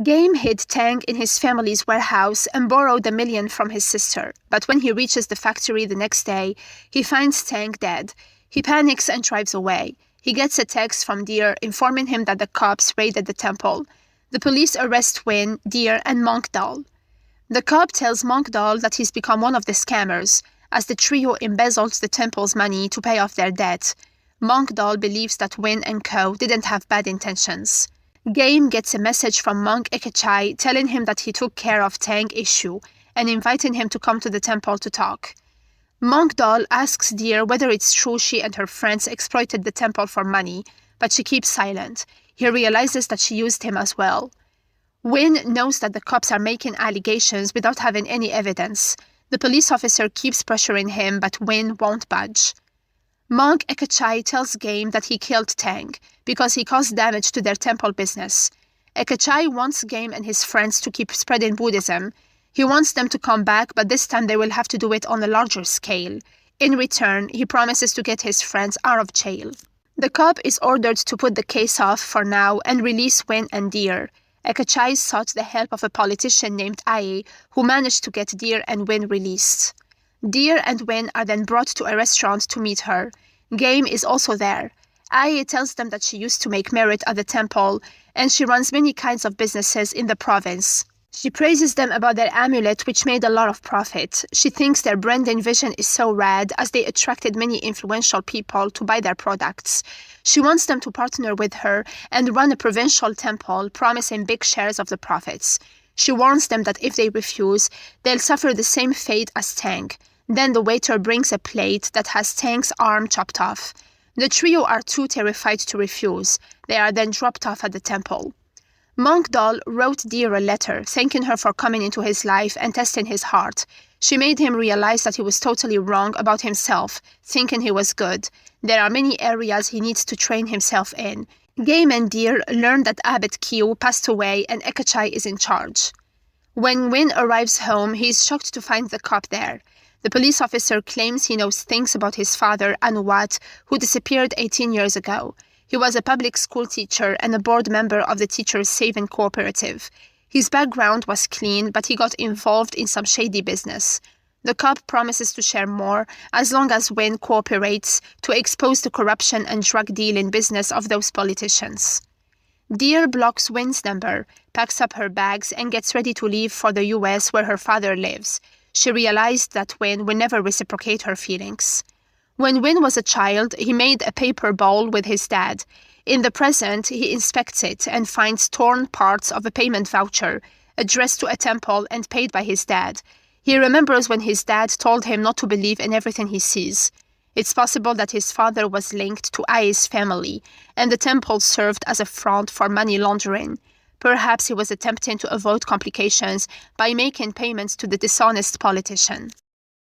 Game hid Tang in his family's warehouse and borrowed $1 million from his sister. But when he reaches the factory the next day, he finds Tang dead. He panics and drives away. He gets a text from Deer informing him that the cops raided the temple. The police arrest Win, Deer, and Monk Doll. The cop tells Monk Doll that he's become one of the scammers, as the trio embezzled the temple's money to pay off their debt. Monk Doll believes that Win and co. didn't have bad intentions. Game gets a message from Monk Ekechai telling him that he took care of Tang issue and inviting him to come to the temple to talk. Monk Doll asks Deer whether it's true she and her friends exploited the temple for money, but she keeps silent. He realizes that she used him as well. Win knows that the cops are making allegations without having any evidence. The police officer keeps pressuring him, but Win won't budge. Monk Ekechai tells Game that he killed Tang because he caused damage to their temple business. Ekechai wants Game and his friends to keep spreading Buddhism. He wants them to come back, but this time they will have to do it on a larger scale. In return, he promises to get his friends out of jail. The cop is ordered to put the case off for now and release Win and Deer. Ekechai sought the help of a politician named Aye, who managed to get Deer and Win released. Deer and Win are then brought to a restaurant to meet her. Game is also there. Aye tells them that she used to make merit at the temple, and she runs many kinds of businesses in the province. She praises them about their amulet, which made a lot of profit. She thinks their brand and vision is so rad, as they attracted many influential people to buy their products. She wants them to partner with her and run a provincial temple, promising big shares of the profits. She warns them that if they refuse, they'll suffer the same fate as Tang. Then the waiter brings a plate that has Tang's arm chopped off. The trio are too terrified to refuse. They are then dropped off at the temple. Monk Doll wrote Deer a letter, thanking her for coming into his life and testing his heart. She made him realize that he was totally wrong about himself, thinking he was good. There are many areas he needs to train himself in. Game and Deer learn that Abbot Q passed away and Ekechai is in charge. When Win arrives home, he is shocked to find the cop there. The police officer claims he knows things about his father, Anuwat, who disappeared 18 years ago. He was a public school teacher and a board member of the Teachers Saving Cooperative. His background was clean, but he got involved in some shady business. The cop promises to share more as long as Win cooperates to expose the corruption and drug dealing business of those politicians. Deer blocks Win's number, packs up her bags, and gets ready to leave for the US where her father lives. She realized that Win will never reciprocate her feelings. When Win was a child, he made a paper bowl with his dad. In the present, he inspects it and finds torn parts of a payment voucher, addressed to a temple and paid by his dad. He remembers when his dad told him not to believe in everything he sees. It's possible that his father was linked to Aye's family, and the temple served as a front for money laundering. Perhaps he was attempting to avoid complications by making payments to the dishonest politician.